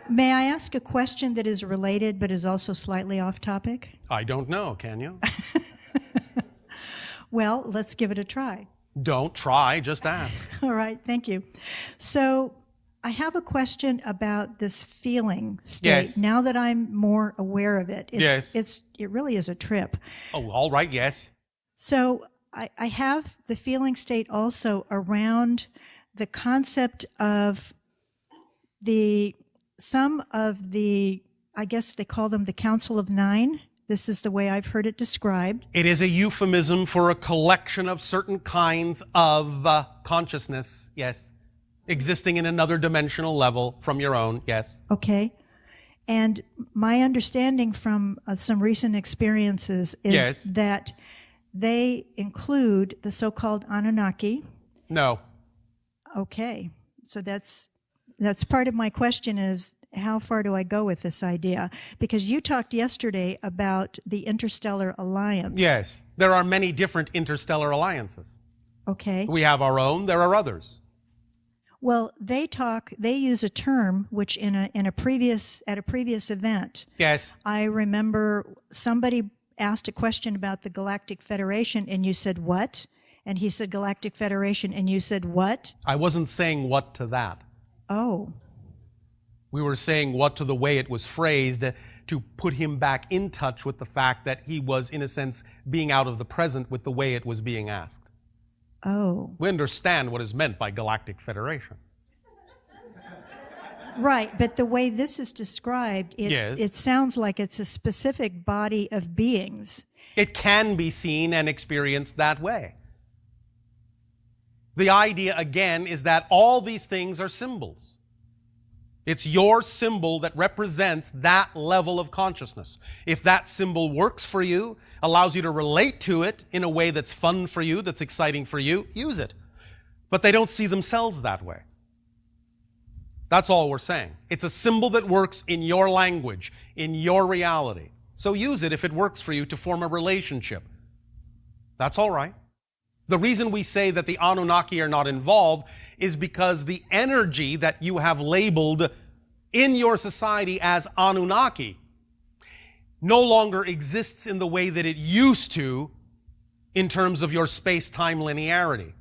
May I ask a question that is related but is also slightly off topic? I don't know, can you? Well, let's give it a try. Don't try, just ask. All right, thank you. So I have a question about this feeling state. Yes. Now that I'm more aware of it, Yes. It really is a trip. Oh, all right, yes. So I have the feeling state also around the concept of some of the, I guess they call them the Council of Nine. This is the way I've heard it described. It is a euphemism for a collection of certain kinds of consciousness, yes, existing in another dimensional level from your own, yes. Okay. And my understanding from some recent experiences is Yes. that they include the so-called Anunnaki. No. Okay. So that's part of my question is, how far do I go with this idea? Because you talked yesterday about the interstellar alliance. Yes. There are many different interstellar alliances. Okay. We have our own, there are others. Well, they use a term which at a previous event, Yes. I remember somebody asked a question about the Galactic Federation and you said what? And he said Galactic Federation and you said what? I wasn't saying what to that. Oh. We were saying what to the way it was phrased to put him back in touch with the fact that he was, in a sense, being out of the present with the way it was being asked. Oh. We understand what is meant by Galactic Federation. Right, but the way this is described, Yes. it sounds like it's a specific body of beings. It can be seen and experienced that way. The idea, again, is that all these things are symbols. It's your symbol that represents that level of consciousness. If that symbol works for you, allows you to relate to it in a way that's fun for you, that's exciting for you, use it. But they don't see themselves that way. That's all we're saying. It's a symbol that works in your language, in your reality. So use it if it works for you to form a relationship. That's all right. The reason we say that the Anunnaki are not involved is because the energy that you have labeled in your society as Anunnaki no longer exists in the way that it used to in terms of your space-time linearity.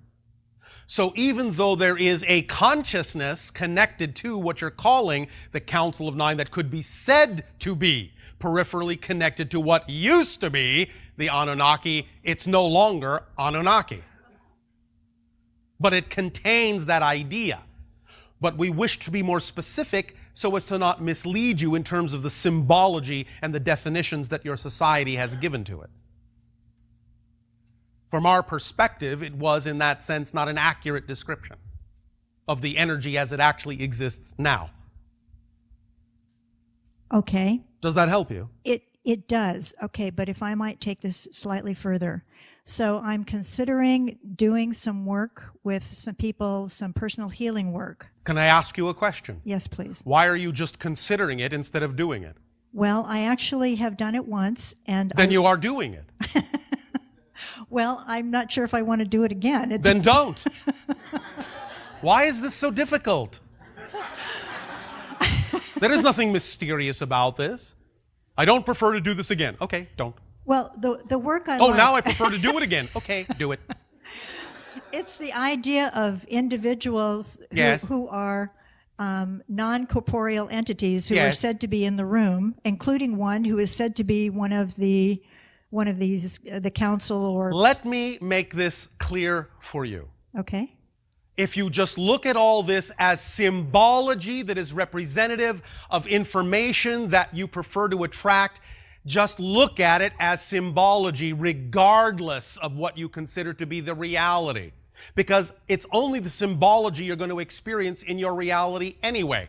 So even though there is a consciousness connected to what you're calling the Council of Nine that could be said to be peripherally connected to what used to be the Anunnaki, it's no longer Anunnaki. But it contains that idea. But we wish to be more specific so as to not mislead you in terms of the symbology and the definitions that your society has given to it. From our perspective, it was, in that sense, not an accurate description of the energy as it actually exists now. Okay. Does that help you? It does. Okay, but if I might take this slightly further. So I'm considering doing some work with some people, some personal healing work. Can I ask you a question? Yes, please. Why are you just considering it instead of doing it? Well, I actually have done it once, and Then you are doing it. Well, I'm not sure if I want to do it again. Then don't. Why is this so difficult? There is nothing mysterious about this. I don't prefer to do this again. Okay, don't. Well, the work I Oh, like, now I prefer to do it again. Okay, do it. it's the idea of individuals Yes. who are non-corporeal entities who are Yes. said to be in the room, including one who is said to be one of these, the council or... Let me make this clear for you. Okay. If you just look at all this as symbology that is representative of information that you prefer to attract, just look at it as symbology regardless of what you consider to be the reality. Because it's only the symbology you're going to experience in your reality anyway.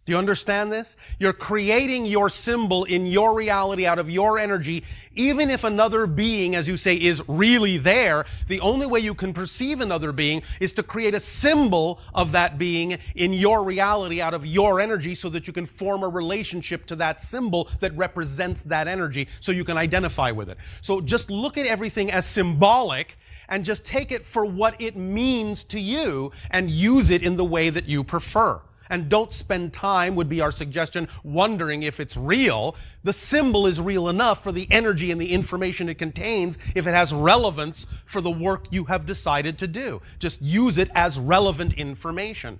Do you understand this? You're creating your symbol in your reality out of your energy. Even if another being, as you say, is really there, the only way you can perceive another being is to create a symbol of that being in your reality out of your energy so that you can form a relationship to that symbol that represents that energy so you can identify with it. So just look at everything as symbolic and just take it for what it means to you and use it in the way that you prefer. And don't spend time, would be our suggestion, wondering if it's real. The symbol is real enough for the energy and the information it contains if it has relevance for the work you have decided to do. Just use it as relevant information.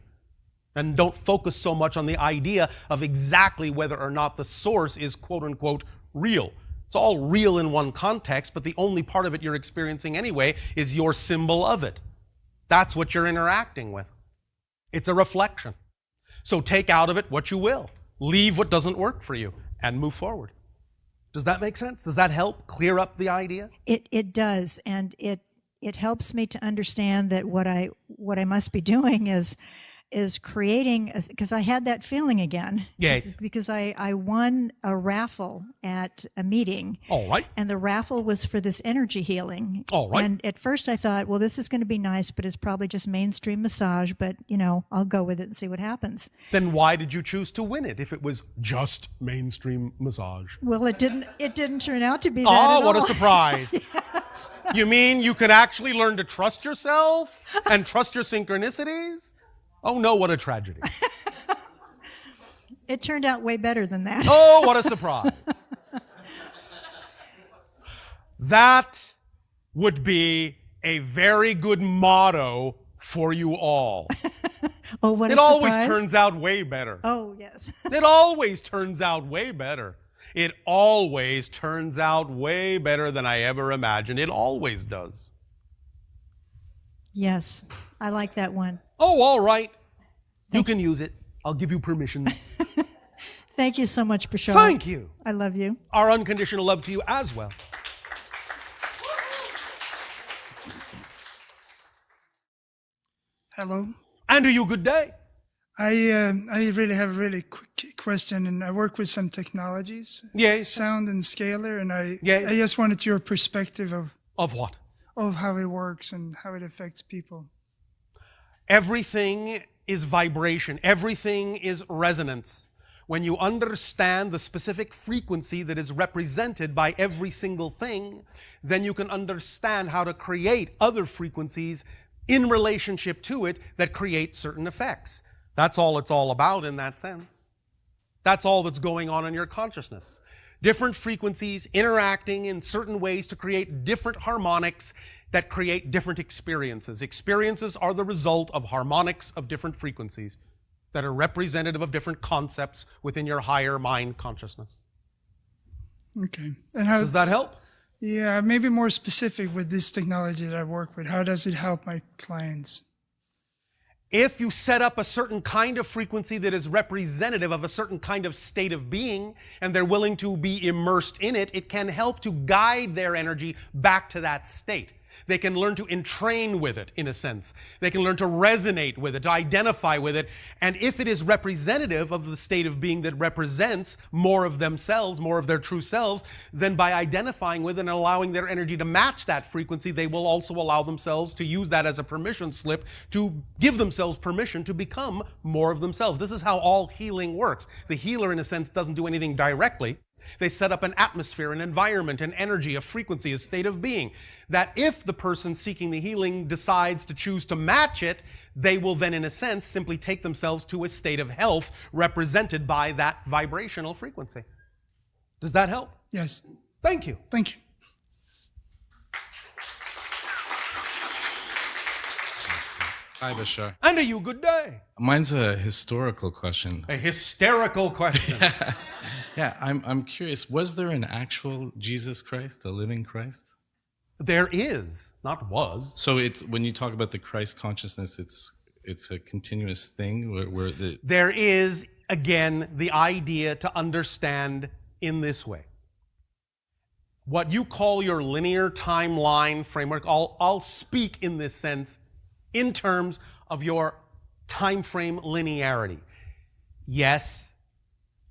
And don't focus so much on the idea of exactly whether or not the source is quote-unquote real. It's all real in one context, but the only part of it you're experiencing anyway is your symbol of it. That's what you're interacting with. It's a reflection. So take out of it what you will. Leave what doesn't work for you and move forward. Does that make sense? Does that help clear up the idea? It does, and it helps me to understand that what I must be doing is creating, because I had that feeling again. Yes. Because I won a raffle at a meeting. All right. And the raffle was for this energy healing. All right. And at first I thought, well, this is going to be nice, but it's probably just mainstream massage, but, I'll go with it and see what happens. Then why did you choose to win it if it was just mainstream massage? Well, it didn't turn out to be that Oh, at what all. a surprise. Yes. You mean you can actually learn to trust yourself and trust your synchronicities? Oh no, what a tragedy. It turned out way better than that. Oh, what a surprise. That would be a very good motto for you all. Oh, what a It always surprise. turns out way better. Oh, yes. It always turns out way better. It always turns out way better than I ever imagined. It always does. Yes, I like that one. Oh, all right. You can use it. I'll give you permission. Thank you so much, Bashar. Thank you. I love you. Our unconditional love to you as well. Hello. And to you, good day. I really have a really quick question, and I work with some technologies, Yes. sound and scalar, and I Yes. just wanted your perspective Of what? of how it works and how it affects people. Everything is vibration. Everything is resonance. When you understand the specific frequency that is represented by every single thing, then you can understand how to create other frequencies in relationship to it that create certain effects. That's all it's all about in that sense. That's all that's going on in your consciousness. Different frequencies interacting in certain ways to create different harmonics that create different experiences. Experiences are the result of harmonics of different frequencies that are representative of different concepts within your higher mind consciousness. Okay. And how Does that help? Yeah, maybe more specific with this technology that I work with. How does it help my clients? If you set up a certain kind of frequency that is representative of a certain kind of state of being, and they're willing to be immersed in it, it can help to guide their energy back to that state. They can learn to entrain with it, in a sense. They can learn to resonate with it, to identify with it. And if it is representative of the state of being that represents more of themselves, more of their true selves, then by identifying with it and allowing their energy to match that frequency, they will also allow themselves to use that as a permission slip to give themselves permission to become more of themselves. This is how all healing works. The healer, in a sense, doesn't do anything directly. They set up an atmosphere, an environment, an energy, a frequency, a state of being, that if the person seeking the healing decides to choose to match it, they will then, in a sense, simply take themselves to a state of health represented by that vibrational frequency. Does that help? Yes. Thank you. Thank you. Hi, Bashar. And to you, good day. Mine's a historical question. A hysterical question. Yeah, I'm curious. Was there an actual Jesus Christ, a living Christ? There is, not was. So it's when you talk about the Christ consciousness, it's a continuous thing where the There is, again, the idea to understand in this way. What you call your linear timeline framework, I'll speak in this sense in terms of your time frame linearity. Yes,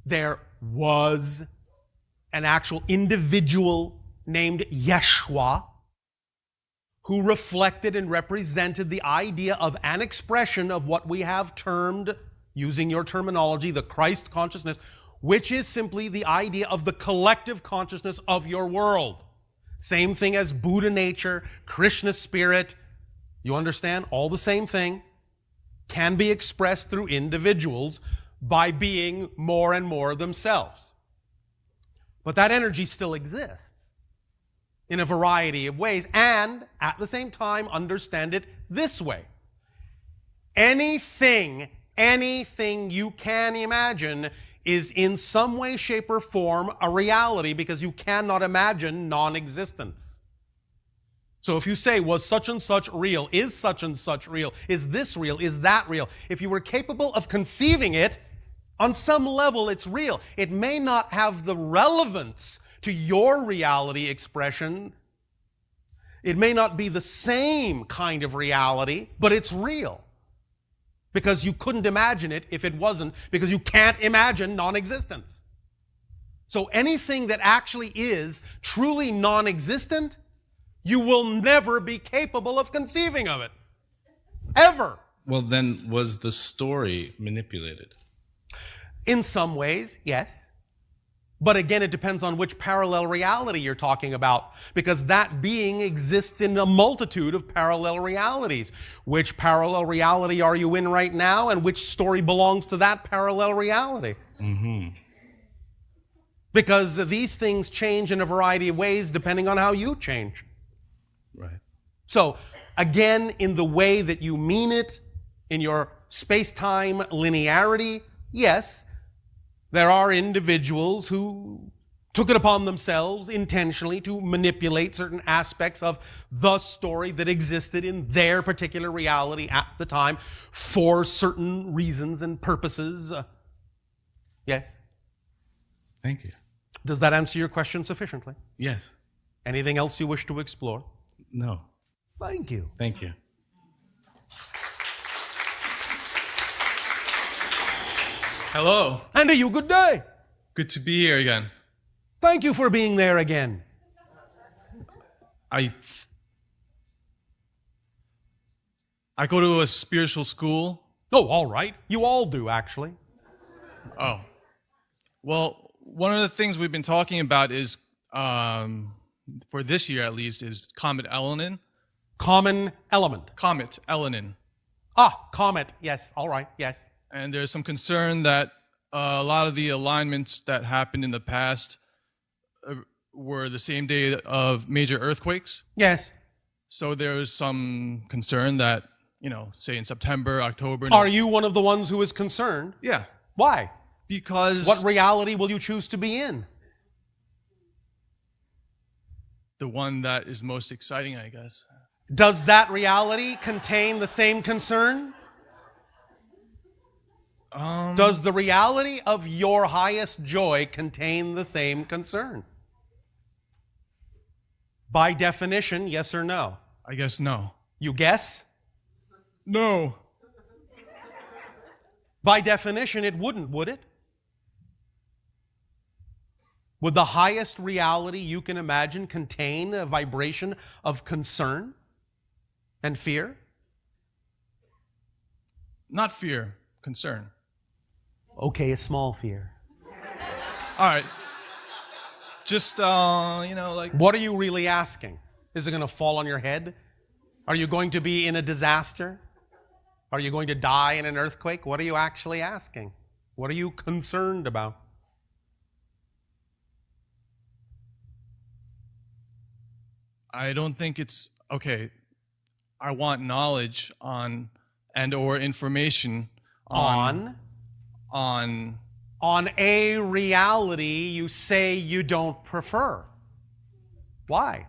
there was an actual individual named Yeshua who reflected and represented the idea of an expression of what we have termed, using your terminology, the Christ consciousness, which is simply the idea of the collective consciousness of your world. Same thing as Buddha nature, Krishna spirit. You understand? All the same thing. can be expressed through individuals by being more and more themselves. But that energy still exists in a variety of ways, and at the same time, understand it this way. Anything you can imagine is in some way, shape, or form a reality, because you cannot imagine non-existence. So if you say, was such and such real? Is such and such real? Is this real? Is that real? If you were capable of conceiving it, on some level it's real. It may not have the relevance to your reality expression. It may not be the same kind of reality, but it's real. Because you couldn't imagine it if it wasn't, because you can't imagine non-existence. So anything that actually is truly non-existent, you will never be capable of conceiving of it. Ever. Well, then, was the story manipulated? In some ways, yes. But again, it depends on which parallel reality you're talking about, because that being exists in a multitude of parallel realities. Which parallel reality are you in right now, and which story belongs to that parallel reality? Mm-hmm. Because these things change in a variety of ways depending on how you change. Right. So, again, in the way that you mean it, in your space-time linearity, yes, there are individuals who took it upon themselves intentionally to manipulate certain aspects of the story that existed in their particular reality at the time for certain reasons and purposes. Yes? Thank you. Does that answer your question sufficiently? Yes. Anything else you wish to explore? No. Thank you. Thank you. Hello. And to you, good day. Good to be here again. Thank you for being there again. I go to a spiritual school. Oh, all right. You all do, actually. Oh. Well, one of the things we've been talking about is, for this year at least, is Comet Elenin. Common element. Comet Elenin. Ah, comet. Yes. All right. Yes. And there's some concern that a lot of the alignments that happened in the past were the same day of major earthquakes. Yes. So there's some concern that, say in September, October. Are you one of the ones who is concerned? Yeah. Why? Because What reality will you choose to be in? the one that is most exciting, I guess. Does that reality contain the same concern? Does the reality of your highest joy contain the same concern? By definition, yes or no? I guess no. You guess? No. By definition, it wouldn't, would it? Would the highest reality you can imagine contain a vibration of concern and fear? Not fear, concern. Okay, a small fear. All right. Just, like... What are you really asking? Is it going to fall on your head? Are you going to be in a disaster? Are you going to die in an earthquake? What are you actually asking? What are you concerned about? I don't think it's... Okay, I want knowledge on and or information on a reality you say you don't prefer. Why?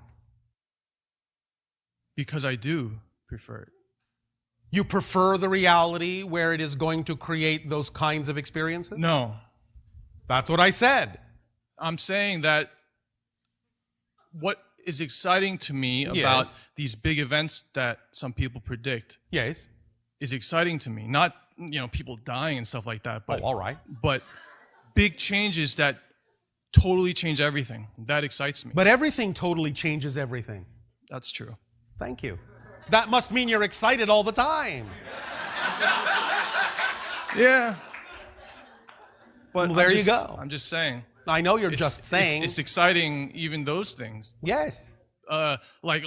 Because I do prefer it. You prefer the reality where it is going to create those kinds of experiences? No. That's what I said. I'm saying that what is exciting to me about these big events that some people predict Yes. is exciting to me. Not, people dying and stuff like that, but all right. But big changes that totally change everything. That excites me. But everything totally changes everything. That's true. Thank you. That must mean you're excited all the time. Yeah. But Well, there you go. I'm just saying. I know you're just saying. It's exciting, even those things. Yes. Like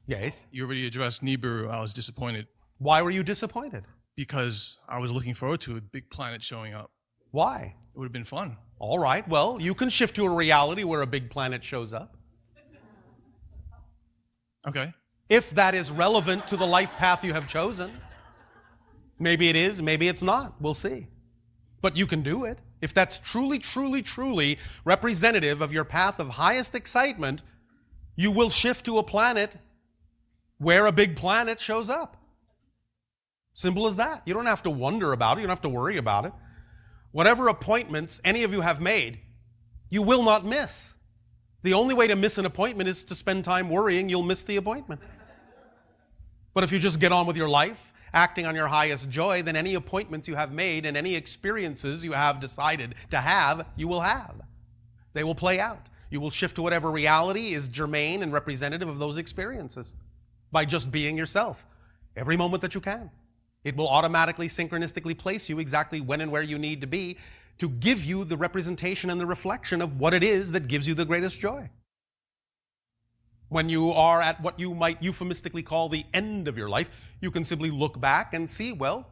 Yes. you already addressed Nibiru. I was disappointed. Why were you disappointed? Because I was looking forward to a big planet showing up. Why? It would have been fun. All right, well, you can shift to a reality where a big planet shows up. Okay. If that is relevant to the life path you have chosen. Maybe it is, maybe it's not. We'll see. But you can do it. If that's truly, truly, truly representative of your path of highest excitement, you will shift to a planet where a big planet shows up. Simple as that. You don't have to wonder about it. You don't have to worry about it. Whatever appointments any of you have made, you will not miss. The only way to miss an appointment is to spend time worrying you'll miss the appointment. But if you just get on with your life, acting on your highest joy, then any appointments you have made and any experiences you have decided to have, you will have. They will play out. You will shift to whatever reality is germane and representative of those experiences by just being yourself every moment that you can. It will automatically, synchronistically place you exactly when and where you need to be to give you the representation and the reflection of what it is that gives you the greatest joy. When you are at what you might euphemistically call the end of your life, you can simply look back and see, well,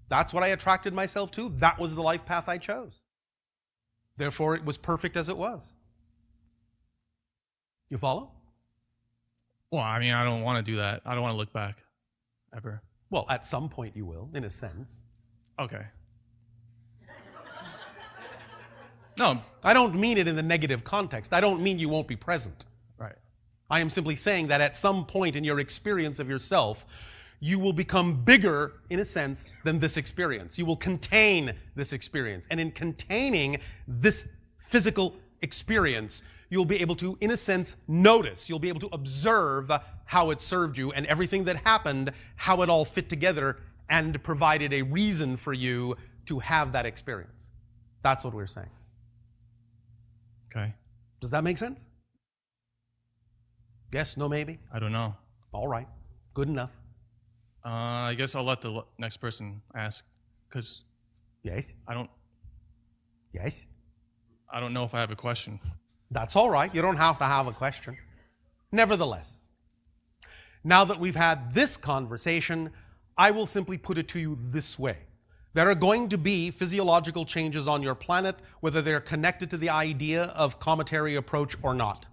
that's what I attracted myself to. That was the life path I chose. Therefore, it was perfect as it was. You follow? Well, I mean, I don't want to do that. I don't want to look back, ever. Well, at some point you will, in a sense. Okay. No. I don't mean it in the negative context. I don't mean you won't be present. Right. I am simply saying that at some point in your experience of yourself, you will become bigger, in a sense, than this experience. You will contain this experience. And in containing this physical experience, you'll be able to, in a sense, notice. You'll be able to observe how it served you and everything that happened, how it all fit together and provided a reason for you to have that experience. That's what we're saying. Okay. Does that make sense? Yes, no, maybe? I don't know. All right. Good enough. I guess I'll let the next person ask, because Yes? Yes? I don't know if I have a question. That's all right. You don't have to have a question. Nevertheless, now that we've had this conversation, I will simply put it to you this way. There are going to be physiological changes on your planet, whether they're connected to the idea of cometary approach or not.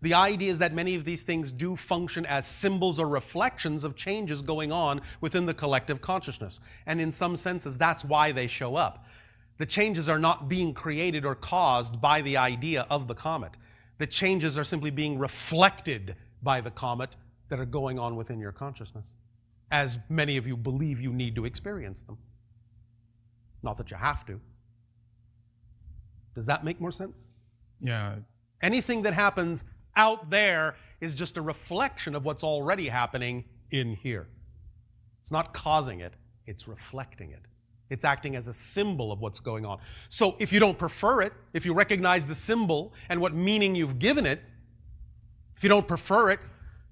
The idea is that many of these things do function as symbols or reflections of changes going on within the collective consciousness. And in some senses, that's why they show up. The changes are not being created or caused by the idea of the comet. The changes are simply being reflected by the comet that are going on within your consciousness, as many of you believe you need to experience them. Not that you have to. Does that make more sense? Yeah. Anything that happens out there is just a reflection of what's already happening in here. It's not causing it, it's reflecting it. It's acting as a symbol of what's going on. So if you don't prefer it, if you recognize the symbol and what meaning you've given it, if you don't prefer it,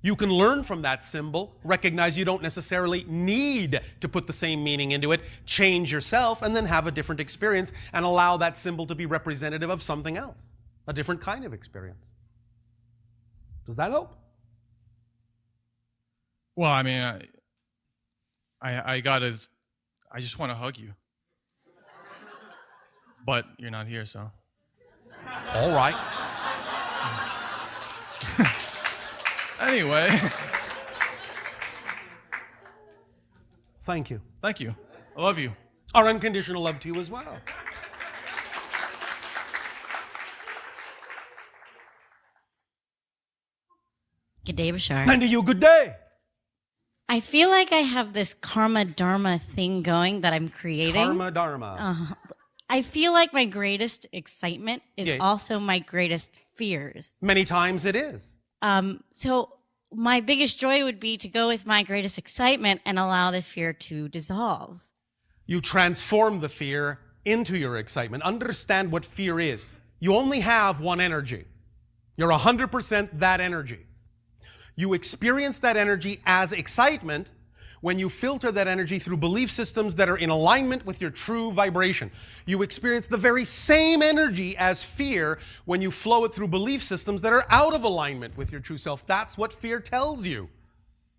you can learn from that symbol, recognize you don't necessarily need to put the same meaning into it, change yourself, and then have a different experience and allow that symbol to be representative of something else, a different kind of experience. Does that help? Well, I mean, I just want to hug you. But you're not here, so. All right. Anyway. Thank you. Thank you. I love you. Our unconditional love to you as well. Good day, Bashar. And to you, good day. I feel like I have this karma dharma thing going that I'm creating. Karma dharma. I feel like my greatest excitement is Yeah. also my greatest fears. Many times it is. So my biggest joy would be to go with my greatest excitement and allow the fear to dissolve. You transform the fear into your excitement. Understand what fear is. You only have one energy. You're 100% that energy. You experience that energy as excitement when you filter that energy through belief systems that are in alignment with your true vibration. You experience the very same energy as fear when you flow it through belief systems that are out of alignment with your true self. That's what fear tells you.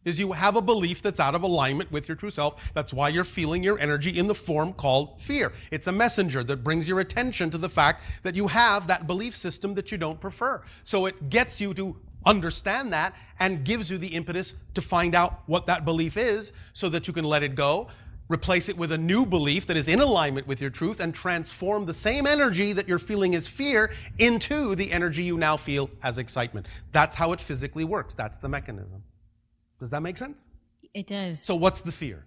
is you have a belief that's out of alignment with your true self. That's why you're feeling your energy in the form called fear. It's a messenger that brings your attention to the fact that you have that belief system that you don't prefer. So it gets you to understand that and gives you the impetus to find out what that belief is so that you can let it go, replace it with a new belief that is in alignment with your truth, and transform the same energy that you're feeling as fear into the energy you now feel as excitement. That's how it physically works. That's the mechanism. Does that make sense? It does. So what's the fear?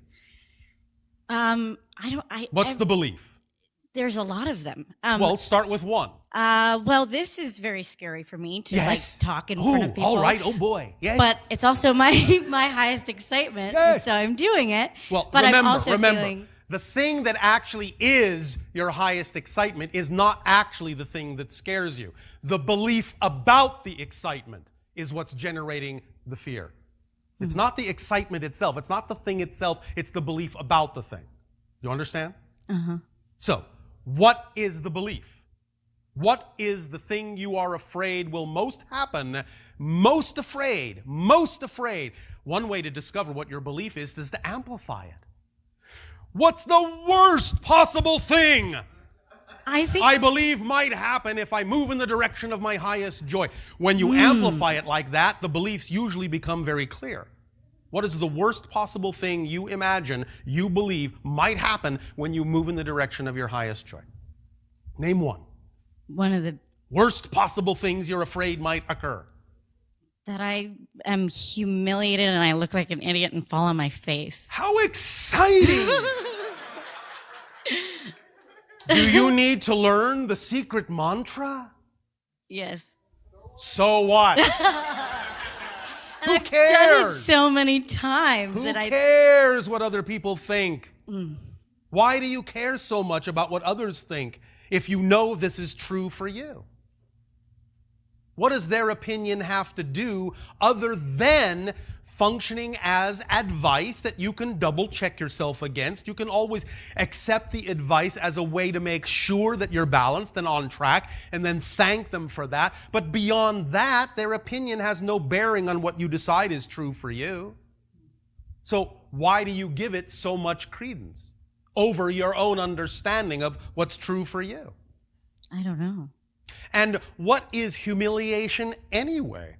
What's the belief? There's a lot of them. Well, start with one. Well, this is very scary for me to like talk in front of people. All right. Oh boy. Yes. But it's also my highest excitement, and so I'm doing it. Well, but remember, I'm also feeling the thing that actually is your highest excitement is not actually the thing that scares you. The belief about the excitement is what's generating the fear. It's not the excitement itself. It's not the thing itself. It's the belief about the thing. You understand? Uh-huh. So, what is the belief? What is the thing you are afraid will most happen? Most afraid. One way to discover what your belief is to amplify it. What's the worst possible thing I believe might happen if I move in the direction of my highest joy? When you amplify it like that, the beliefs usually become very clear. What is the worst possible thing you imagine, you believe might happen when you move in the direction of your highest joy? Name one. One of the worst possible things you're afraid might occur. That I am humiliated and I look like an idiot and fall on my face. How exciting! Do you need to learn the secret mantra? Yes. So what? Who cares? I've done it so many times. Who cares what other people think? Why do you care so much about what others think if you know this is true for you? What does their opinion have to do other than functioning as advice that you can double check yourself against? You can always accept the advice as a way to make sure that you're balanced and on track, and then thank them for that. But beyond that, their opinion has no bearing on what you decide is true for you. So why do you give it so much credence over your own understanding of what's true for you? I don't know. And what is humiliation anyway?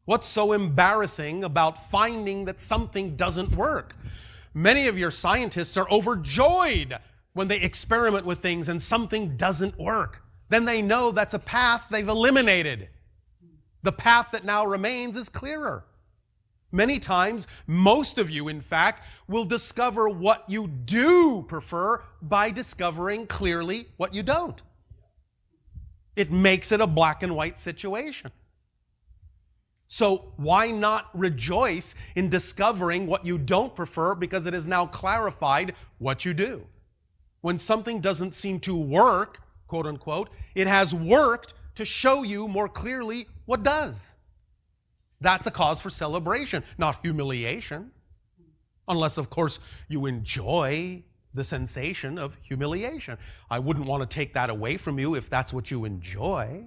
What's so embarrassing about finding that something doesn't work? Many of your scientists are overjoyed when they experiment with things and something doesn't work. Then they know that's a path they've eliminated. The path that now remains is clearer. Many times, most of you, in fact, will discover what you do prefer by discovering clearly what you don't. It makes it a black and white situation. So why not rejoice in discovering what you don't prefer, because it is now clarified what you do? When something doesn't seem to work, quote unquote, it has worked to show you more clearly what does. That's a cause for celebration, not humiliation. Unless, of course, you enjoy the sensation of humiliation. I wouldn't want to take that away from you if that's what you enjoy.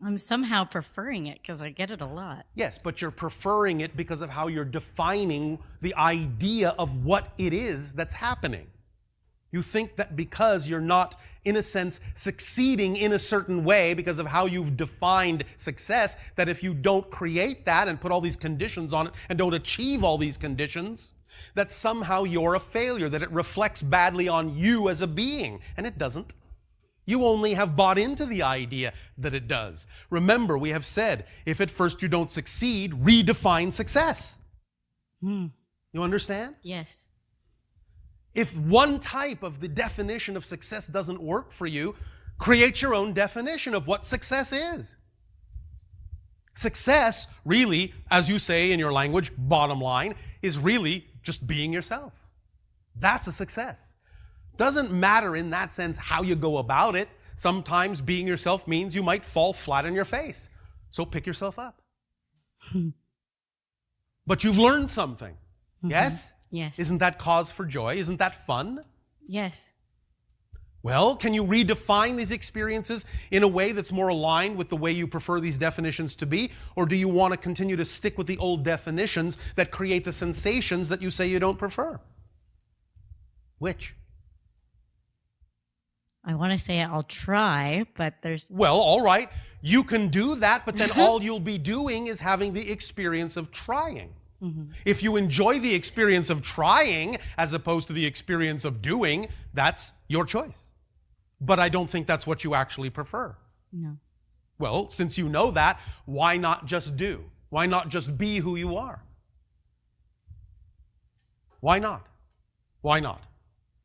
I'm somehow preferring it because I get it a lot. Yes, but you're preferring it because of how you're defining the idea of what it is that's happening. You think that because you're not, in a sense, succeeding in a certain way because of how you've defined success, that if you don't create that and put all these conditions on it and don't achieve all these conditions, that somehow you're a failure, that it reflects badly on you as a being. And it doesn't. You only have bought into the idea that it does. Remember, we have said, if at first you don't succeed, redefine success. You understand? Yes. If one type of the definition of success doesn't work for you, create your own definition of what success is. Success, really, as you say in your language, bottom line, is really just being yourself. That's a success. Doesn't matter in that sense how you go about it. Sometimes being yourself means you might fall flat on your face. So pick yourself up. But you've learned something. Yes? Yes. Isn't that cause for joy? Isn't that fun? Yes. Well, can you redefine these experiences in a way that's more aligned with the way you prefer these definitions to be? Or do you want to continue to stick with the old definitions that create the sensations that you say you don't prefer? Which? I want to say I'll try, but there's... Well, all right. You can do that, but then all you'll be doing is having the experience of trying. If you enjoy the experience of trying as opposed to the experience of doing, that's your choice. But I don't think that's what you actually prefer. No. Well, since you know that, why not just do? Why not just be who you are? Why not? Why not?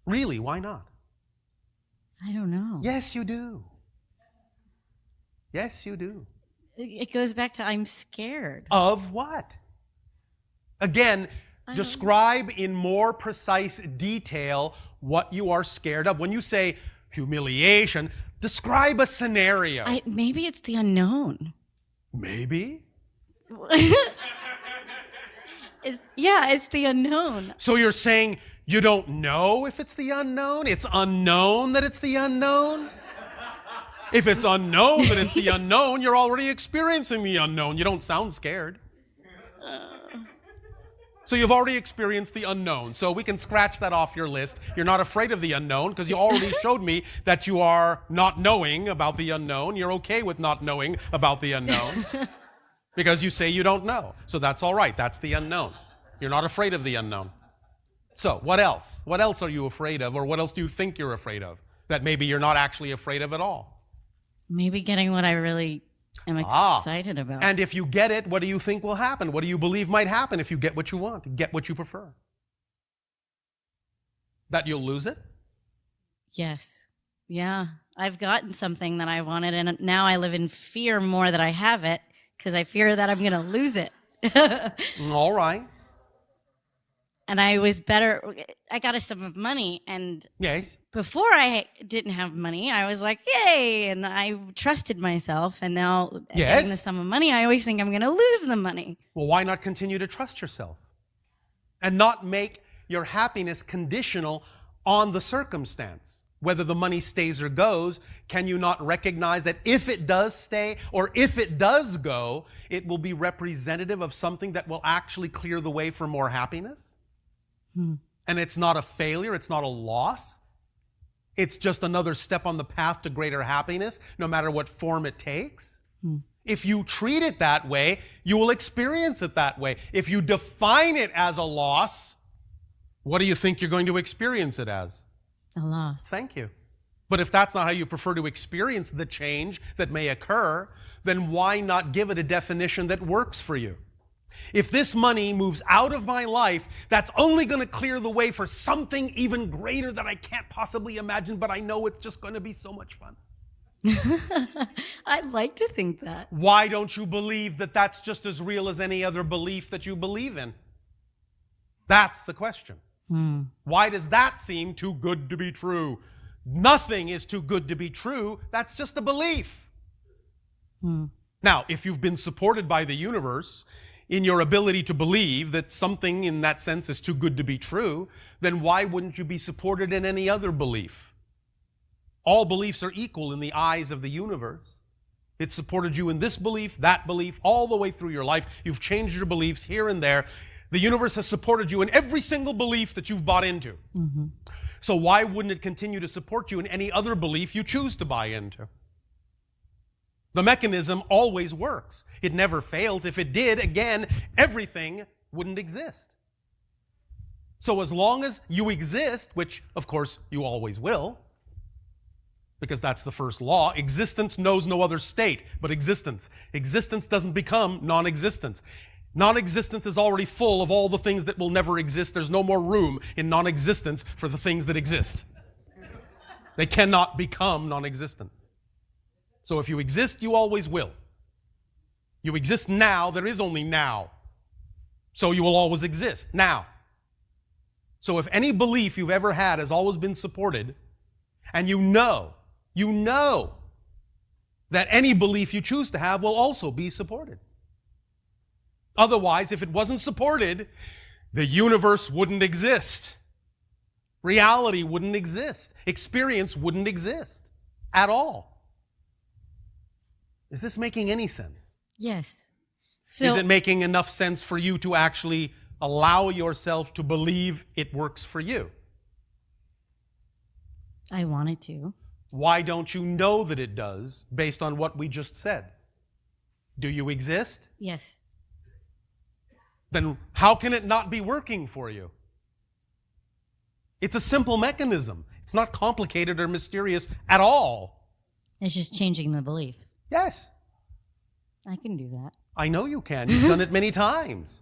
Really, why not? I don't know. Yes, you do. Yes, you do. It goes back to I'm scared. Of what? Again, describe in more precise detail what you are scared of. When you say humiliation, describe a scenario. Maybe it's the unknown. Maybe? It's the unknown. So you're saying you don't know if it's the unknown? It's unknown that it's the unknown? If it's unknown that it's the unknown, you're already experiencing the unknown. You don't sound scared. So you've already experienced the unknown. So we can scratch that off your list. You're not afraid of the unknown because you already showed me that you are not knowing about the unknown. You're okay with not knowing about the unknown because you say you don't know. So that's all right. That's the unknown. You're not afraid of the unknown. So what else? What else are you afraid of, or what else do you think you're afraid of that maybe you're not actually afraid of at all? Maybe getting what I really am excited about. And if you get it, what do you think will happen? What do you believe might happen if you get what you want, get what you prefer? That you'll lose it? Yes. Yeah. I've gotten something that I wanted, and now I live in fear more that I have it because I fear that I'm going to lose it. All right. And I got a sum of money, and yes. Before I didn't have money, I was like, yay, and I trusted myself, and now getting the sum of money, I always think I'm going to lose the money. Well, why not continue to trust yourself and not make your happiness conditional on the circumstance? Whether the money stays or goes, can you not recognize that if it does stay or if it does go, it will be representative of something that will actually clear the way for more happiness? And it's not a failure, it's not a loss. It's just another step on the path to greater happiness, no matter what form it takes. If you treat it that way, you will experience it that way. If you define it as a loss, what do you think you're going to experience it as? A loss. Thank you. But if that's not how you prefer to experience the change that may occur, then why not give it a definition that works for you? If this money moves out of my life, that's only going to clear the way for something even greater that I can't possibly imagine, but I know it's just going to be so much fun. I'd like to think that. Why don't you believe that that's just as real as any other belief that you believe in? That's the question. Why does that seem too good to be true? Nothing is too good to be true. That's just a belief. Now, if you've been supported by the universe in your ability to believe that something in that sense is too good to be true, then why wouldn't you be supported in any other belief? All beliefs are equal in the eyes of the universe. It supported you in this belief, that belief, all the way through your life. You've changed your beliefs here and there. The universe has supported you in every single belief that you've bought into. So why wouldn't it continue to support you in any other belief you choose to buy into? The mechanism always works. It never fails. If it did, again, everything wouldn't exist. So as long as you exist, which of course you always will, because that's the first law, existence knows no other state but existence. Existence doesn't become non-existence. Non-existence is already full of all the things that will never exist. There's no more room in non-existence for the things that exist. They cannot become non-existent. So if you exist, you always will. You exist now, there is only now. So you will always exist now. So if any belief you've ever had has always been supported, and you know that any belief you choose to have will also be supported. Otherwise, if it wasn't supported, the universe wouldn't exist. Reality wouldn't exist. Experience wouldn't exist at all. Is this making any sense? Yes. Is So it making enough sense for you to actually allow yourself to believe it works for you? I wanted to. Why don't you know that it does based on what we just said? Do you exist? Yes. Then how can it not be working for you? It's a simple mechanism. It's not complicated or mysterious at all. It's just changing the belief. Yes, I can do that. I know you can. You've done it many times.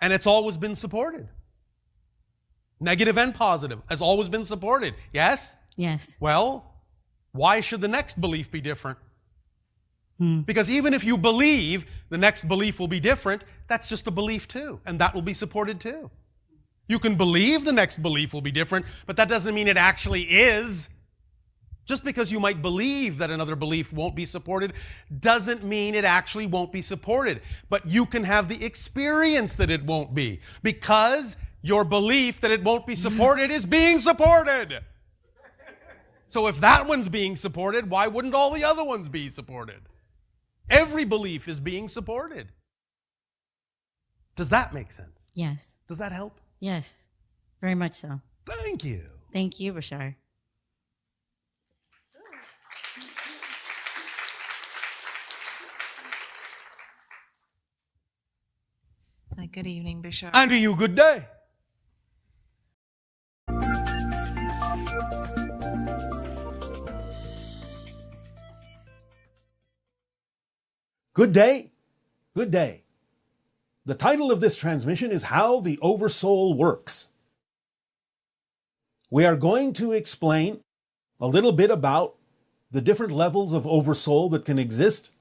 And it's always been supported. Negative and positive has always been supported. Yes? Yes. Well, why should the next belief be different? Because even if you believe the next belief will be different, that's just a belief too, and that will be supported too. You can believe the next belief will be different, but that doesn't mean it actually is. Just because you might believe that another belief won't be supported doesn't mean it actually won't be supported. But you can have the experience that it won't be, because your belief that it won't be supported is being supported. So if that one's being supported, why wouldn't all the other ones be supported? Every belief is being supported. Does that make sense? Yes. Does that help? Yes. Very much so. Thank you. Thank you, Bashar. Good evening, Bashar. And to you, good day. Good day. Good day. The title of this transmission is How the Oversoul Works. We are going to explain a little bit about the different levels of oversoul that can exist.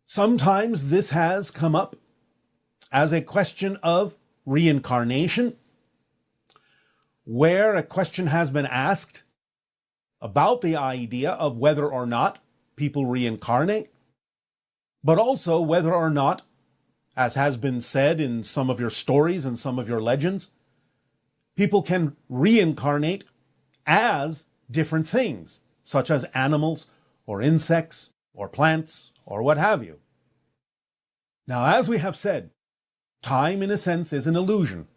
Sometimes this has come up as a question of reincarnation, where a question has been asked about the idea of whether or not people reincarnate, but also whether or not, as has been said in some of your stories and some of your legends, people can reincarnate as different things, such as animals or insects or plants or what have you. Now, as we have said, time, in a sense, is an illusion.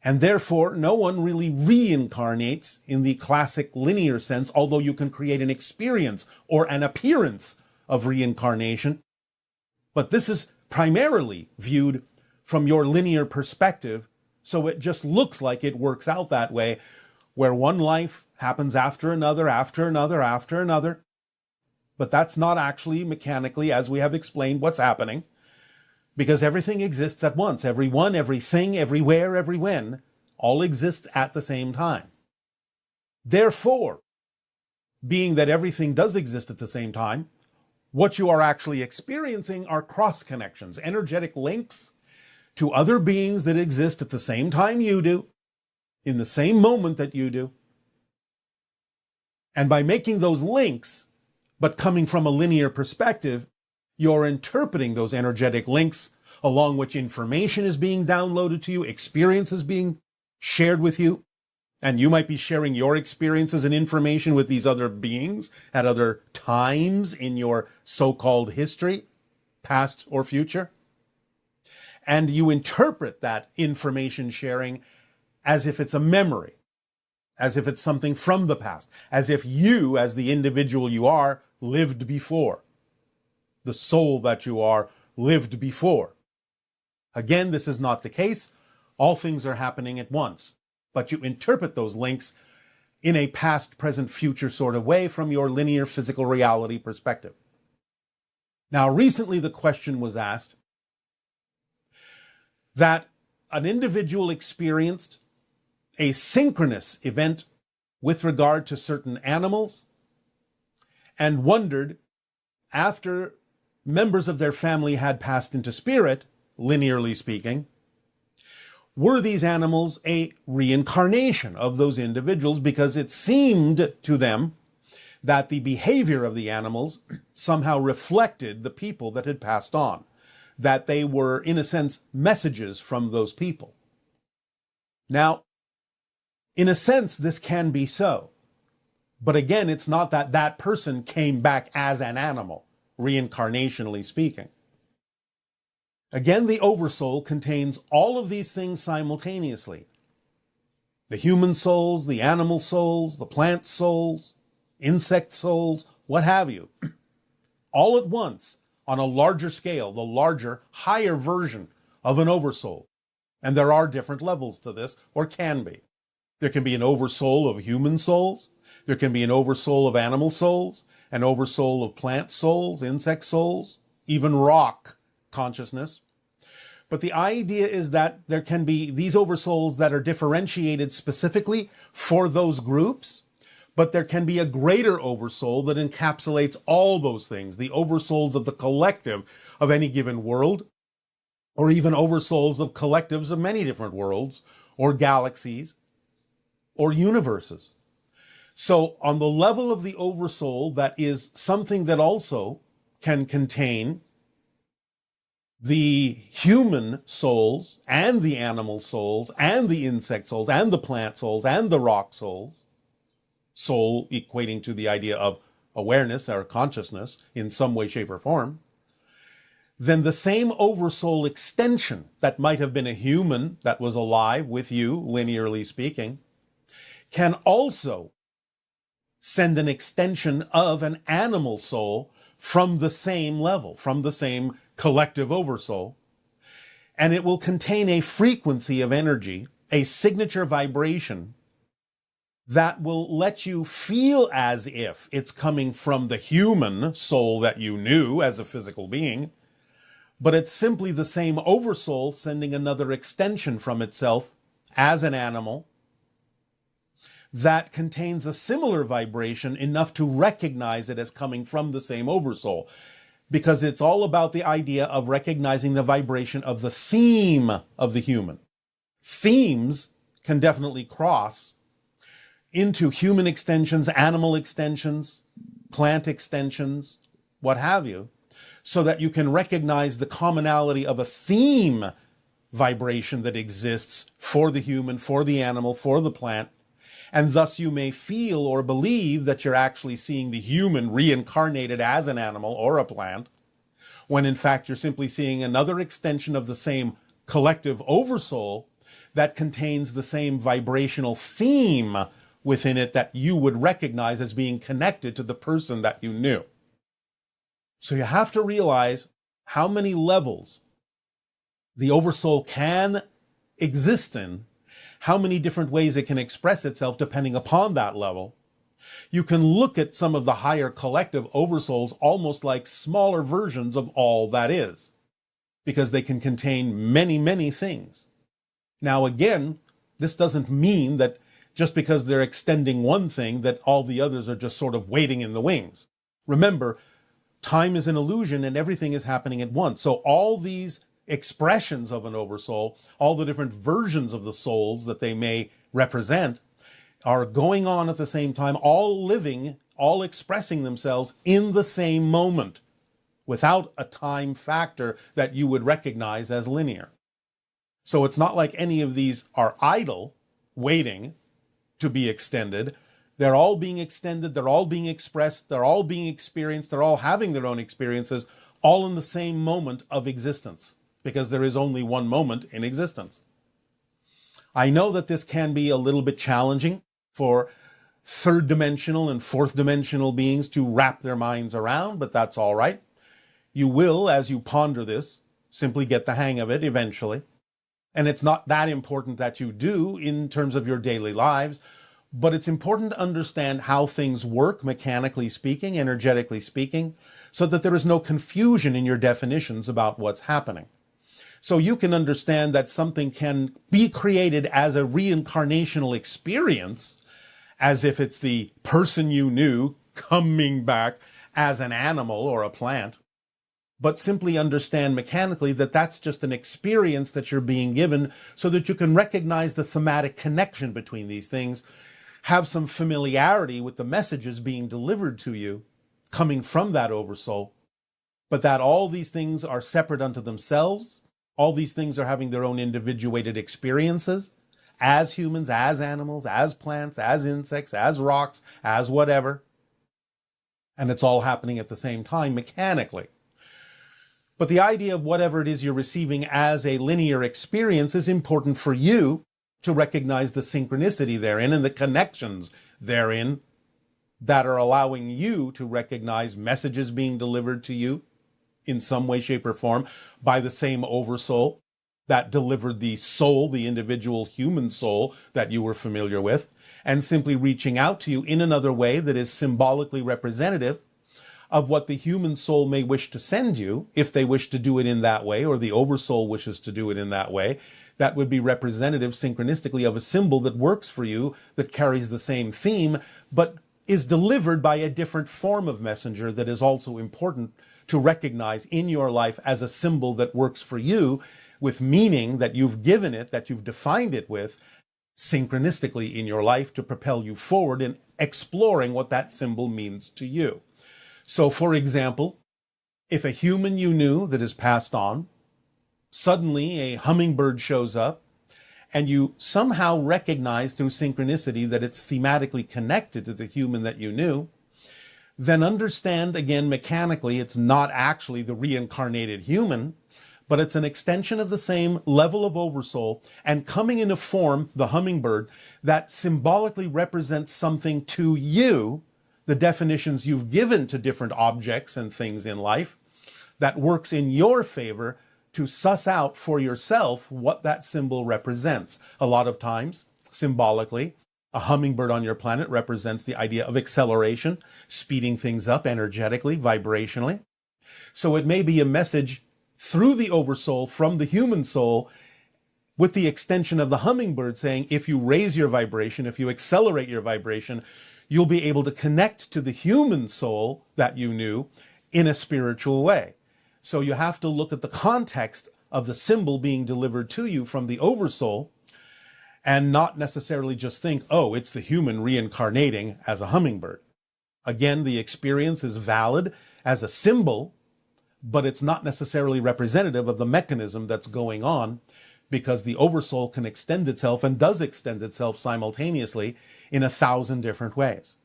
And therefore, no one really reincarnates in the classic linear sense, although you can create an experience or an appearance of reincarnation. But this is primarily viewed from your linear perspective, so it just looks like it works out that way, where one life happens after another, after another, after another. But that's not actually mechanically, as we have explained, what's happening. Because everything exists at once. Everyone, everything, everywhere, every when, all exists at the same time. Therefore, being that everything does exist at the same time, what you are actually experiencing are cross connections, energetic links to other beings that exist at the same time you do, in the same moment that you do. And by making those links, but coming from a linear perspective, you're interpreting those energetic links along which information is being downloaded to you, experience is being shared with you, and you might be sharing your experiences and information with these other beings at other times in your so-called history, past or future. And you interpret that information sharing as if it's a memory, as if it's something from the past, as if you, as the individual you are, lived before. The soul that you are lived before. Again, this is not the case. All things are happening at once, but you interpret those links in a past, present, future sort of way from your linear physical reality perspective. Now, recently the question was asked that an individual experienced a synchronous event with regard to certain animals and wondered, after members of their family had passed into spirit, linearly speaking, were these animals a reincarnation of those individuals, because it seemed to them that the behavior of the animals somehow reflected the people that had passed on, that they were, in a sense, messages from those people. Now, in a sense, this can be so. But again, it's not that that person came back as an animal, reincarnationally speaking. Again, the oversoul contains all of these things simultaneously. The human souls, the animal souls, the plant souls, insect souls, what have you. All at once, on a larger scale, the larger, higher version of an oversoul. And there are different levels to this, or can be. There can be an oversoul of human souls. There can be an oversoul of animal souls, an oversoul of plant souls, insect souls, even rock consciousness. But the idea is that there can be these oversouls that are differentiated specifically for those groups, but there can be a greater oversoul that encapsulates all those things, the oversouls of the collective of any given world, or even oversouls of collectives of many different worlds, or galaxies, or universes. So on the level of the oversoul, that is something that also can contain the human souls and the animal souls and the insect souls and the plant souls and the rock souls, soul equating to the idea of awareness or consciousness in some way, shape, or form, then the same oversoul extension that might have been a human that was alive with you, linearly speaking, can also send an extension of an animal soul from the same level, from the same collective oversoul, and it will contain a frequency of energy, a signature vibration that will let you feel as if it's coming from the human soul that you knew as a physical being, but it's simply the same oversoul sending another extension from itself as an animal that contains a similar vibration enough to recognize it as coming from the same oversoul. Because it's all about the idea of recognizing the vibration of the theme of the human. Themes can definitely cross into human extensions, animal extensions, plant extensions, what have you, so that you can recognize the commonality of a theme vibration that exists for the human, for the animal, for the plant, and thus you may feel or believe that you're actually seeing the human reincarnated as an animal or a plant, when in fact you're simply seeing another extension of the same collective oversoul that contains the same vibrational theme within it that you would recognize as being connected to the person that you knew. So you have to realize how many levels the oversoul can exist in, how many different ways it can express itself depending upon that level. You can look at some of the higher collective oversouls almost like smaller versions of all that is, because they can contain many, many things. Now again, this doesn't mean that just because they're extending one thing that all the others are just sort of waiting in the wings. Remember, time is an illusion and everything is happening at once. So all these expressions of an oversoul, all the different versions of the souls that they may represent, are going on at the same time, all living, all expressing themselves in the same moment, without a time factor that you would recognize as linear. So it's not like any of these are idle, waiting to be extended. They're all being extended, they're all being expressed, they're all being experienced, they're all having their own experiences, all in the same moment of existence, because there is only one moment in existence. I know that this can be a little bit challenging for third dimensional and fourth dimensional beings to wrap their minds around, but that's all right. You will, as you ponder this, simply get the hang of it eventually. And it's not that important that you do in terms of your daily lives, but it's important to understand how things work, mechanically speaking, energetically speaking, so that there is no confusion in your definitions about what's happening. So you can understand that something can be created as a reincarnational experience, as if it's the person you knew coming back as an animal or a plant, but simply understand mechanically that that's just an experience that you're being given so that you can recognize the thematic connection between these things, have some familiarity with the messages being delivered to you coming from that oversoul, but that all these things are separate unto themselves. All these things are having their own individuated experiences, as humans, as animals, as plants, as insects, as rocks, as whatever. And it's all happening at the same time mechanically. But the idea of whatever it is you're receiving as a linear experience is important for you to recognize the synchronicity therein and the connections therein that are allowing you to recognize messages being delivered to you in some way, shape, or form by the same oversoul that delivered the soul, the individual human soul that you were familiar with, and simply reaching out to you in another way that is symbolically representative of what the human soul may wish to send you, if they wish to do it in that way, or the oversoul wishes to do it in that way. That would be representative synchronistically of a symbol that works for you, that carries the same theme, but is delivered by a different form of messenger that is also important to recognize in your life as a symbol that works for you, with meaning that you've given it, that you've defined it with, synchronistically in your life to propel you forward in exploring what that symbol means to you. So, for example, if a human you knew that has passed on, suddenly a hummingbird shows up, and you somehow recognize through synchronicity that it's thematically connected to the human that you knew, then understand again mechanically it's not actually the reincarnated human, but it's an extension of the same level of oversoul and coming in a form, the hummingbird, that symbolically represents something to you, the definitions you've given to different objects and things in life, that works in your favor to suss out for yourself what that symbol represents. A lot of times, symbolically, a hummingbird on your planet represents the idea of acceleration, speeding things up energetically, vibrationally. So it may be a message through the oversoul from the human soul with the extension of the hummingbird saying, if you raise your vibration, if you accelerate your vibration, you'll be able to connect to the human soul that you knew in a spiritual way. So you have to look at the context of the symbol being delivered to you from the oversoul and not necessarily just think, oh, it's the human reincarnating as a hummingbird. Again, the experience is valid as a symbol, but it's not necessarily representative of the mechanism that's going on, because the oversoul can extend itself and does extend itself simultaneously in 1,000 different ways.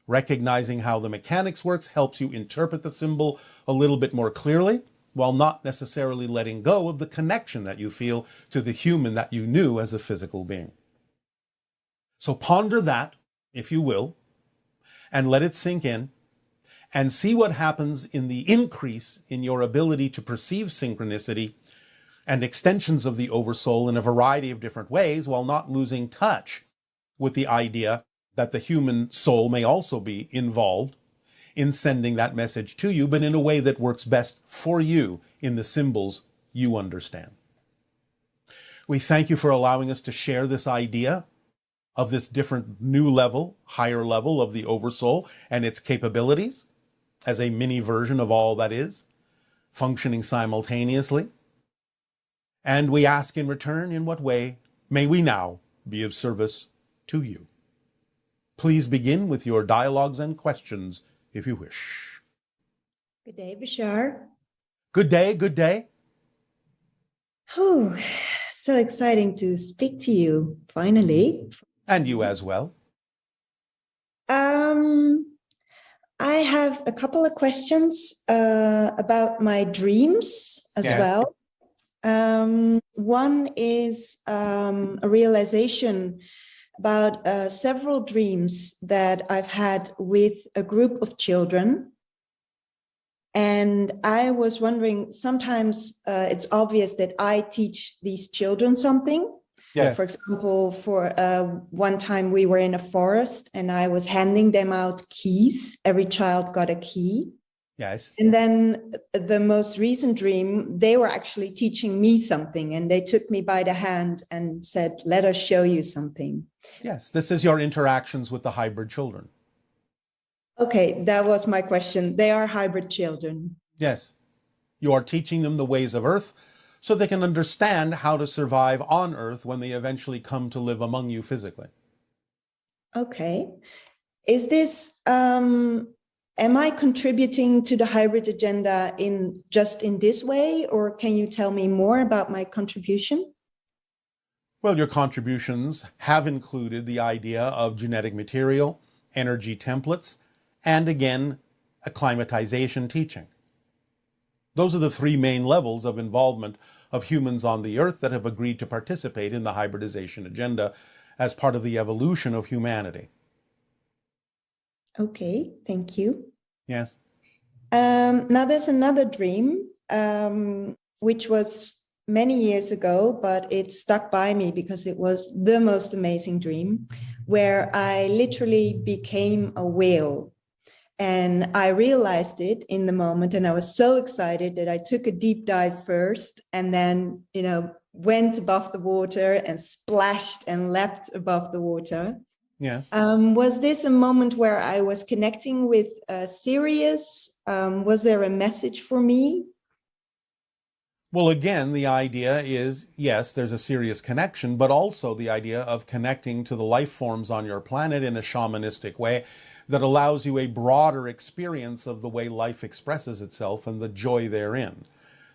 Recognizing how the mechanics works helps you interpret the symbol a little bit more clearly, while not necessarily letting go of the connection that you feel to the human that you knew as a physical being. So ponder that, if you will, and let it sink in, and see what happens in the increase in your ability to perceive synchronicity and extensions of the oversoul in a variety of different ways, while not losing touch with the idea that the human soul may also be involved in sending that message to you, but in a way that works best for you in the symbols you understand. We thank you for allowing us to share this idea of this different new level, higher level of the oversoul and its capabilities as a mini version of all that is, functioning simultaneously. And we ask in return, in what way may we now be of service to you? Please begin with your dialogues and questions, if you wish. Good day, Bashar. Good day, good day. Oh, so exciting to speak to you, finally. And you as well. I have a couple of questions about my dreams as well. One is a realization about several dreams that I've had with a group of children. And I was wondering, sometimes it's obvious that I teach these children something. Yes. For example, for one time we were in a forest and I was handing them out keys. Every child got a key. Yes. And then the most recent dream, they were actually teaching me something, and they took me by the hand and said, let us show you something. Yes, this is your interactions with the hybrid children. Okay, that was my question. They are hybrid children. Yes. You are teaching them the ways of Earth so they can understand how to survive on Earth when they eventually come to live among you physically. Okay. Is this, am I contributing to the hybrid agenda in this way, or can you tell me more about my contribution? Well, your contributions have included the idea of genetic material, energy templates, and again, acclimatization teaching. Those are the three main levels of involvement of humans on the earth that have agreed to participate in the hybridization agenda as part of the evolution of humanity. Okay, thank you. Yes. Now there's another dream, which was many years ago, but it stuck by me because it was the most amazing dream, where I literally became a whale. And I realized it in the moment, and I was so excited that I took a deep dive first, and then, went above the water and splashed and leapt above the water. Yes. Was this a moment where I was connecting with Sirius? Was there a message for me? Well, again, the idea is, yes, there's a serious connection, but also the idea of connecting to the life forms on your planet in a shamanistic way that allows you a broader experience of the way life expresses itself and the joy therein.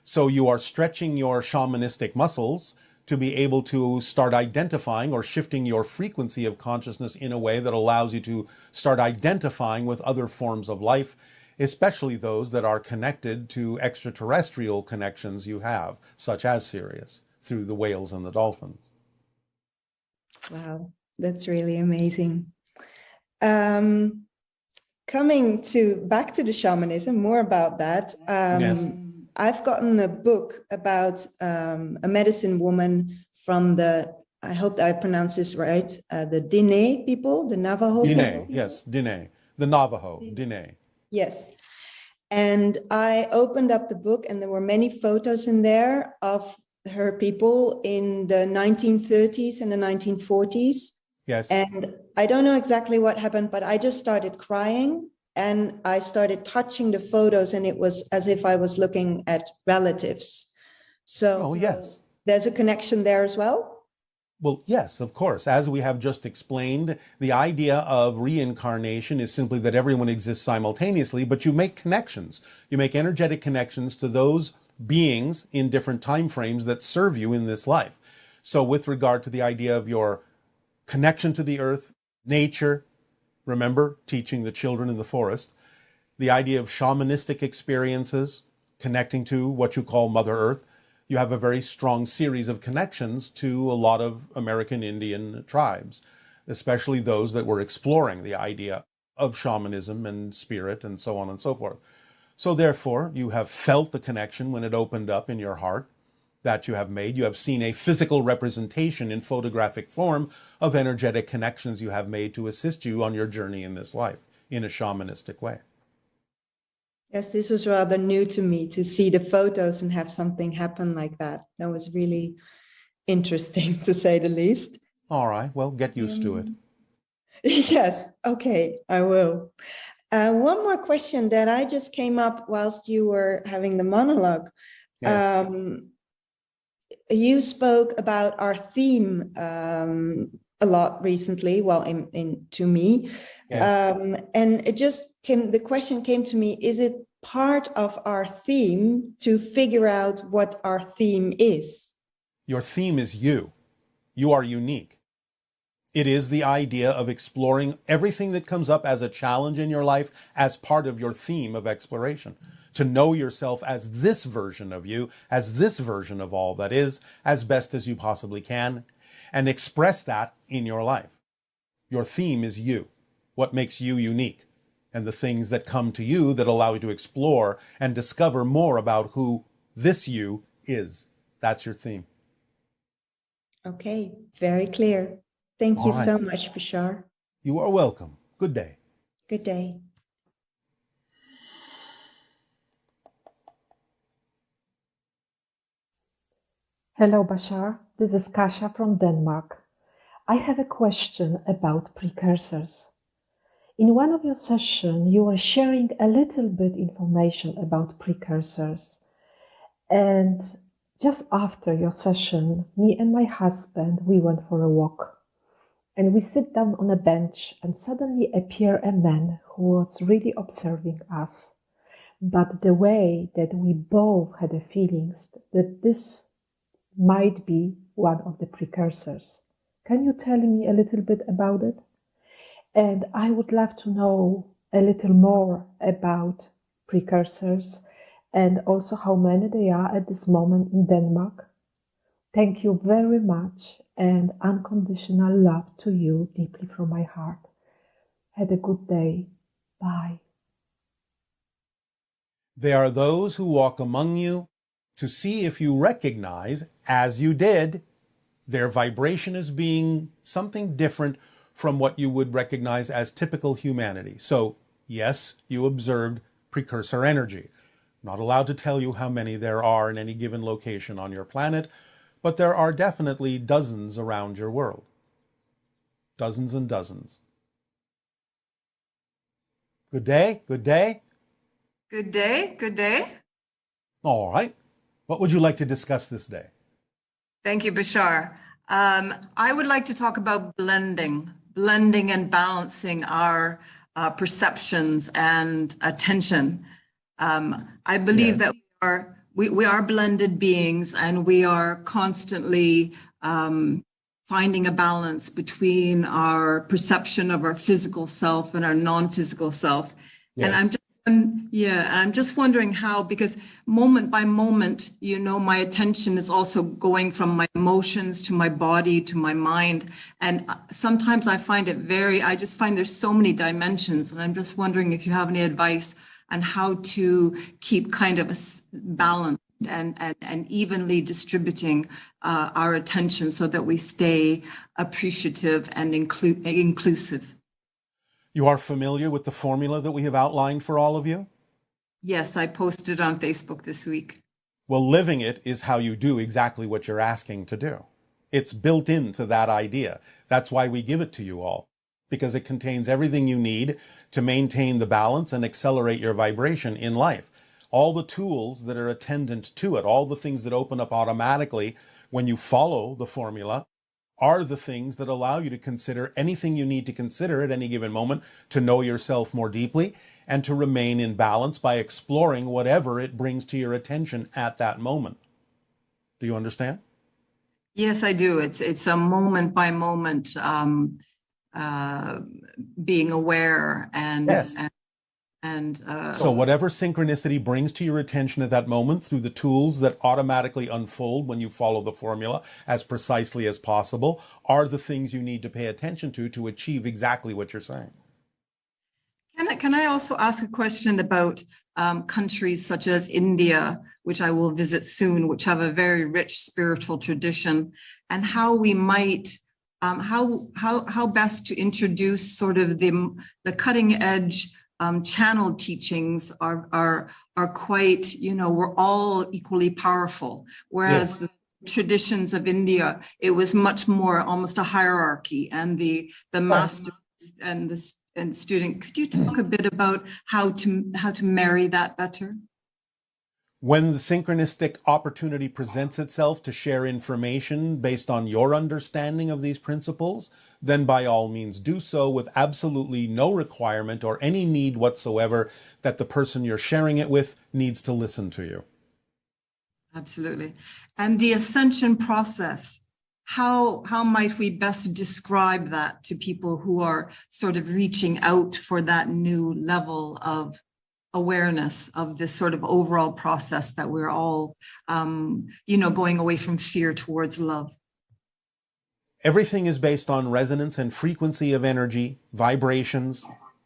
So you are stretching your shamanistic muscles to be able to start identifying or shifting your frequency of consciousness in a way that allows you to start identifying with other forms of life, especially those that are connected to extraterrestrial connections you have, such as Sirius, through the whales and the dolphins. Wow, that's really amazing. Coming back to the shamanism, more about that. Yes. I've gotten a book about a medicine woman from I hope that I pronounce this right, the Diné people, the Navajo Diné, people. yes, Diné, the Navajo, Diné. Yes. And I opened up the book, and there were many photos in there of her people in the 1930s and the 1940s. Yes. And I don't know exactly what happened, but I just started crying, and I started touching the photos, and it was as if I was looking at relatives. So yes. There's a connection there as well? Well, yes, of course. As we have just explained, the idea of reincarnation is simply that everyone exists simultaneously, but you make connections. You make energetic connections to those beings in different time frames that serve you in this life. So with regard to the idea of your connection to the earth, nature, remember, teaching the children in the forest, the idea of shamanistic experiences, connecting to what you call Mother Earth, you have a very strong series of connections to a lot of American Indian tribes, especially those that were exploring the idea of shamanism and spirit and so on and so forth. So therefore, you have felt the connection when it opened up in your heart that you have made. You have seen a physical representation in photographic form of energetic connections you have made to assist you on your journey in this life in a shamanistic way. Yes, this was rather new to me, to see the photos and have something happen like that. That was really interesting, to say the least. All right, well, get used to it. Yes, okay, I will. One more question that I just came up whilst you were having the monologue. Yes. You spoke about our theme a lot recently, well, to me. Yes. And the question came to me, is it part of our theme to figure out what our theme is? Your theme is you. You are unique. It is the idea of exploring everything that comes up as a challenge in your life as part of your theme of exploration. To know yourself as this version of you, as this version of all that is, as best as you possibly can, and express that in your life. Your theme is you, what makes you unique, and the things that come to you that allow you to explore and discover more about who this you is. That's your theme. Okay, very clear. Thank you so much, Bashar. You are welcome. Good day. Good day. Hello, Bashar. This is Kasia from Denmark. I have a question about precursors. In one of your sessions, you were sharing a little bit information about precursors. And just after your session, me and my husband, we went for a walk. And we sit down on a bench, and suddenly appeared a man who was really observing us. But the way that we both had the feelings that this might be one of the precursors. Can you tell me a little bit about it? And I would love to know a little more about precursors and also how many they are at this moment in Denmark. Thank you very much, and unconditional love to you deeply from my heart. Have a good day. Bye. They are those who walk among you to see if you recognize, as you did, their vibration as being something different from what you would recognize as typical humanity. So, yes, you observed precursor energy. Not allowed to tell you how many there are in any given location on your planet, but there are definitely dozens around your world. Dozens and dozens. Good day, good day. Good day, good day. All right. What would you like to discuss this day? Thank you, Bashar. I would like to talk about blending and balancing our perceptions and attention. I believe that we are blended beings, and we are constantly finding a balance between our perception of our physical self and our non-physical self. Yes. And I'm just wondering how, because moment by moment, my attention is also going from my emotions to my body to my mind. And sometimes I find I just find there's so many dimensions. And I'm just wondering if you have any advice on how to keep kind of a balance and evenly distributing our attention so that we stay appreciative and inclusive. You are familiar with the formula that we have outlined for all of you? Yes, I posted on Facebook this week. Well, living it is how you do exactly what you're asking to do. It's built into that idea. That's why we give it to you all, because it contains everything you need to maintain the balance and accelerate your vibration in life. All the tools that are attendant to it, all the things that open up automatically when you follow the formula, are the things that allow you to consider anything you need to consider at any given moment to know yourself more deeply and to remain in balance by exploring whatever it brings to your attention at that moment. Do you understand? Yes, I do. It's a moment by moment being aware and yes. So whatever synchronicity brings to your attention at that moment through the tools that automatically unfold when you follow the formula as precisely as possible are the things you need to pay attention to achieve exactly what you're saying. Can I also ask a question about countries such as India, which I will visit soon, which have a very rich spiritual tradition, and how we might how best to introduce sort of the cutting edge channel teachings are quite, we're all equally powerful. Whereas the traditions of India, it was much more almost a hierarchy, and the master and the student. Could you talk a bit about how to marry that better? When the synchronistic opportunity presents itself to share information based on your understanding of these principles, then by all means do so with absolutely no requirement or any need whatsoever that the person you're sharing it with needs to listen to you. Absolutely. And the ascension process, how might we best describe that to people who are sort of reaching out for that new level of awareness of this sort of overall process that we're all, going away from fear towards love? Everything is based on resonance and frequency of energy, vibrations.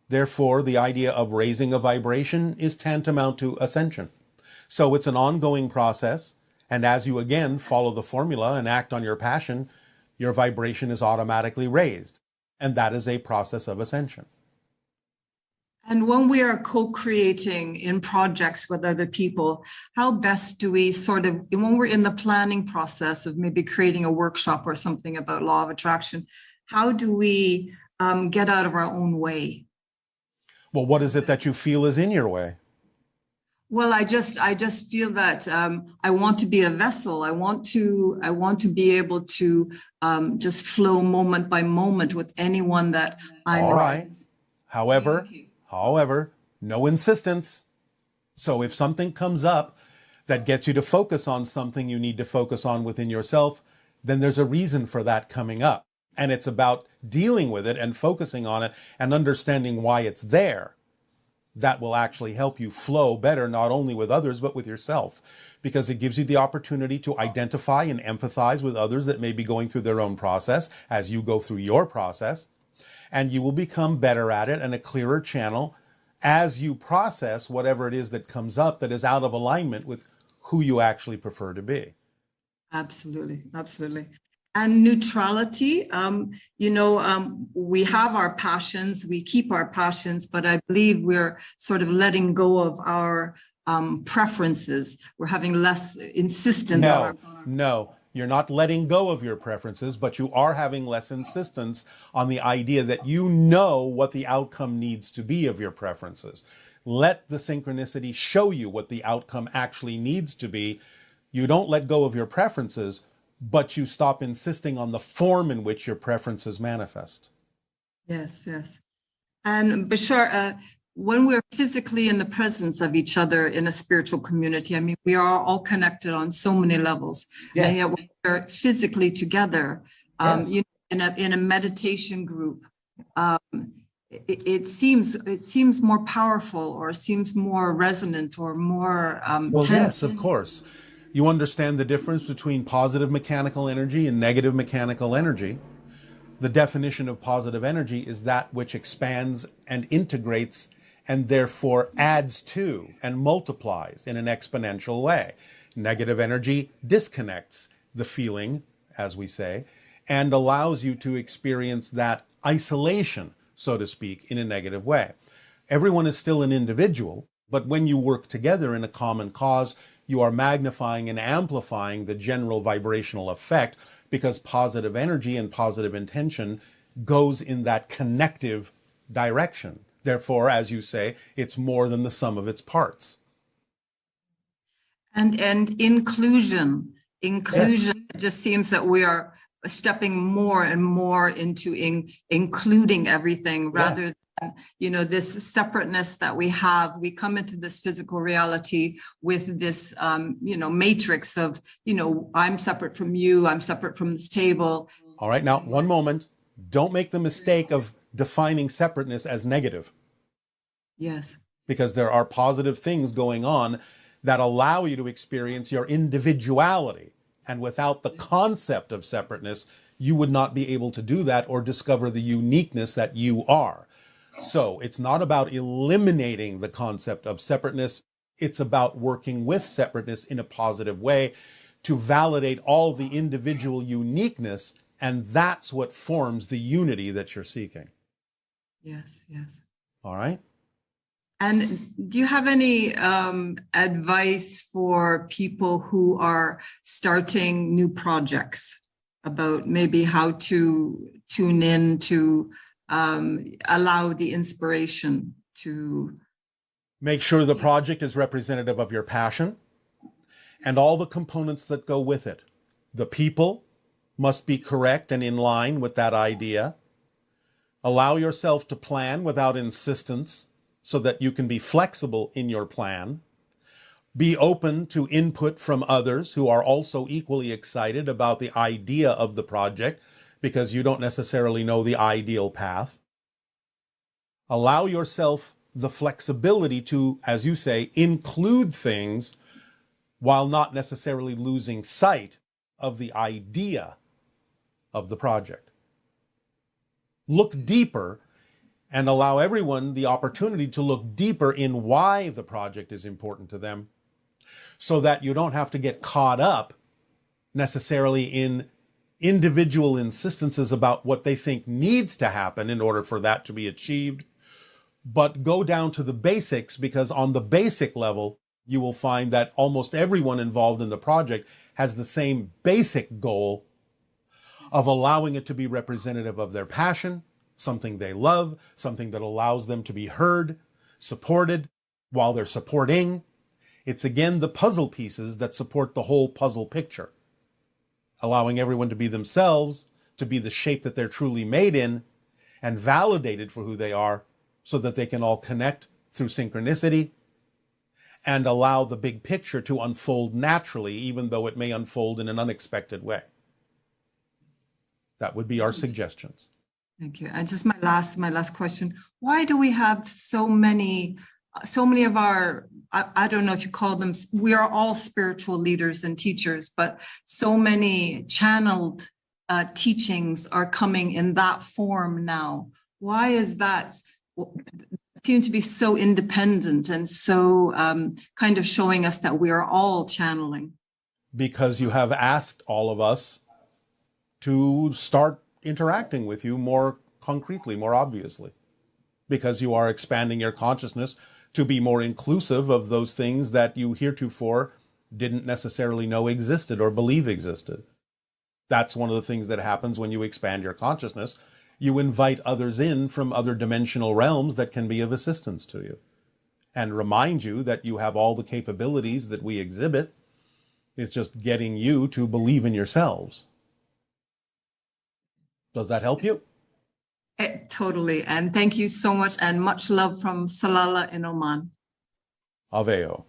Therefore, the idea of raising a vibration is tantamount to ascension. So it's an ongoing process. And as you again follow the formula and act on your passion, your vibration is automatically raised. And that is a process of ascension. And when we are co-creating in projects with other people, how best do we sort of, when we're in the planning process of maybe creating a workshop or something about law of attraction, how do we get out of our own way? Well, what is it that you feel is in your way? Well, I just feel that I want to be a vessel. I want to be able to just flow moment by moment with anyone that I'm. All right. However, no insistence. So if something comes up that gets you to focus on something you need to focus on within yourself, then there's a reason for that coming up. And it's about dealing with it and focusing on it and understanding why it's there. That will actually help you flow better, not only with others, but with yourself, because it gives you the opportunity to identify and empathize with others that may be going through their own process as you go through your process. And you will become better at it and a clearer channel as you process whatever it is that comes up that is out of alignment with who you actually prefer to be. Absolutely, absolutely. And neutrality, we have our passions, we keep our passions, but I believe we're sort of letting go of our preferences. We're having less insistence. No, you're not letting go of your preferences, but you are having less insistence on the idea that you know what the outcome needs to be of your preferences. Let the synchronicity show you what the outcome actually needs to be. You don't let go of your preferences, but you stop insisting on the form in which your preferences manifest. Yes, yes. And Bashar, when we're physically in the presence of each other in a spiritual community, I mean, we are all connected on so many levels. Yes. And yet when we're physically together, yes. In a meditation group, it seems more powerful, or seems more resonant, or more well, yes, of course. You understand the difference between positive mechanical energy and negative mechanical energy. The definition of positive energy is that which expands and integrates and therefore adds to and multiplies in an exponential way. Negative energy disconnects the feeling, as we say, and allows you to experience that isolation, so to speak, in a negative way. Everyone is still an individual, but when you work together in a common cause, you are magnifying and amplifying the general vibrational effect, because positive energy and positive intention goes in that connective direction. Therefore, as you say, it's more than the sum of its parts. And inclusion. Yes. It just seems that we are stepping more and more into including everything, rather than this separateness that we have. We come into this physical reality with this, matrix of, I'm separate from you, I'm separate from this table. All right, now, one moment. Don't make the mistake of defining separateness as negative. Yes. Because there are positive things going on that allow you to experience your individuality. And without the concept of separateness, you would not be able to do that or discover the uniqueness that you are. So it's not about eliminating the concept of separateness. It's about working with separateness in a positive way to validate all the individual uniqueness. And that's what forms the unity that you're seeking. Yes, yes. All right. And do you have any advice for people who are starting new projects about maybe how to tune in to allow the inspiration to... Make sure the project is representative of your passion and all the components that go with it. The people must be correct and in line with that idea. Allow yourself to plan without insistence so that you can be flexible in your plan. Be open to input from others who are also equally excited about the idea of the project, because you don't necessarily know the ideal path. Allow yourself the flexibility to, as you say, include things while not necessarily losing sight of the idea of the project. Look deeper and allow everyone the opportunity to look deeper in why the project is important to them, so that you don't have to get caught up necessarily in individual insistences about what they think needs to happen in order for that to be achieved, but go down to the basics, because on the basic level, you will find that almost everyone involved in the project has the same basic goal of allowing it to be representative of their passion, something they love, something that allows them to be heard, supported while they're supporting. It's again the puzzle pieces that support the whole puzzle picture, allowing everyone to be themselves, to be the shape that they're truly made in, and validated for who they are, so that they can all connect through synchronicity and allow the big picture to unfold naturally, even though it may unfold in an unexpected way. That would be our suggestions. Thank you. And just my last question. Why do we have so many of our, I don't know if you call them, we are all spiritual leaders and teachers, but so many channeled teachings are coming in that form now. Why is that? Seem to be so independent and so kind of showing us that we are all channeling. Because you have asked all of us to start interacting with you more concretely, more obviously. Because you are expanding your consciousness to be more inclusive of those things that you heretofore didn't necessarily know existed or believe existed. That's one of the things that happens when you expand your consciousness. You invite others in from other dimensional realms that can be of assistance to you and remind you that you have all the capabilities that we exhibit. It's just getting you to believe in yourselves. Does that help you? Totally. And thank you so much. And much love from Salalah in Oman. Aveo.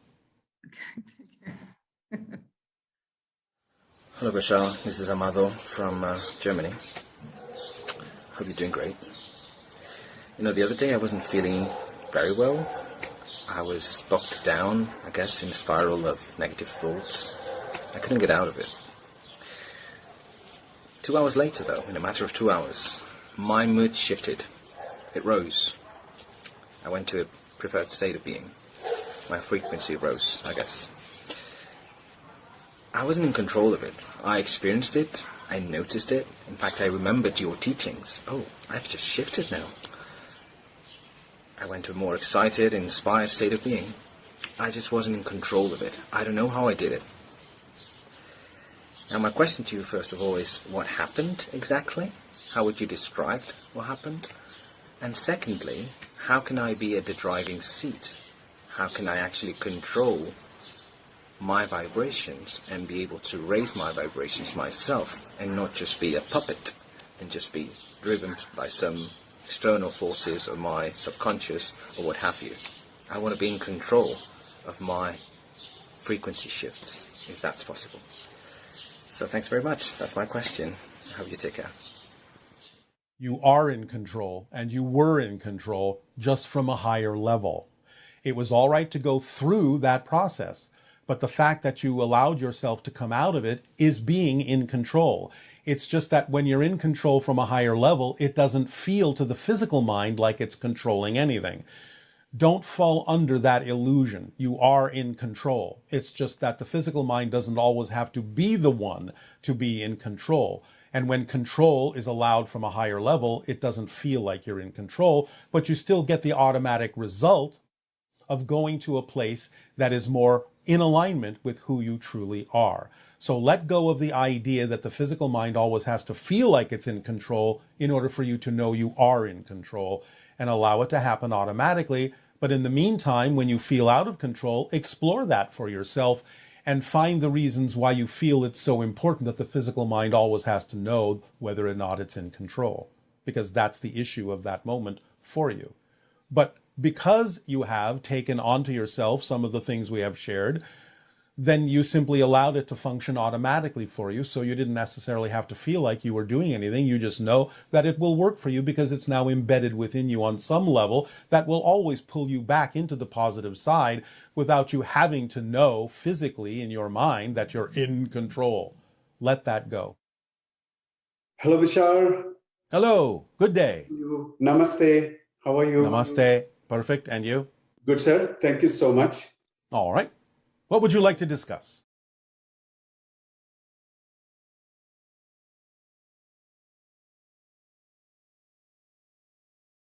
Hello, Bashar. This is Amado from Germany. Hope you're doing great. You know, the other day I wasn't feeling very well. I was bogged down, I guess, in a spiral of negative thoughts. I couldn't get out of it. 2 hours later, though, in a matter of 2 hours, my mood shifted. It rose. I went to a preferred state of being. My frequency rose, I guess. I wasn't in control of it. I experienced it. I noticed it. In fact, I remembered your teachings. Oh, I've just shifted now. I went to a more excited, inspired state of being. I just wasn't in control of it. I don't know how I did it. Now, my question to you, first of all, is what happened exactly? How would you describe what happened? And secondly, how can I be at the driving seat? How can I actually control my vibrations and be able to raise my vibrations myself and not just be a puppet and just be driven by some external forces or my subconscious or what have you? I want to be in control of my frequency shifts, if that's possible. So thanks very much. That's my question. I hope you take care. You are in control, and you were in control just from a higher level. It was all right to go through that process, but the fact that you allowed yourself to come out of it is being in control. It's just that when you're in control from a higher level, it doesn't feel to the physical mind like it's controlling anything. Don't fall under that illusion. You are in control. It's just that the physical mind doesn't always have to be the one to be in control. And when control is allowed from a higher level, it doesn't feel like you're in control, but you still get the automatic result of going to a place that is more in alignment with who you truly are. So let go of the idea that the physical mind always has to feel like it's in control in order for you to know you are in control, and allow it to happen automatically. But in the meantime, when you feel out of control, explore that for yourself and find the reasons why you feel it's so important that the physical mind always has to know whether or not it's in control, because that's the issue of that moment for you. But because you have taken onto yourself some of the things we have shared, then you simply allowed it to function automatically for you. So you didn't necessarily have to feel like you were doing anything. You just know that it will work for you because it's now embedded within you on some level that will always pull you back into the positive side without you having to know physically in your mind that you're in control. Let that go. Hello, Bashar. Hello. Good day. Namaste. How are you? Namaste. Perfect. And you? Good, sir. Thank you so much. All right. What would you like to discuss?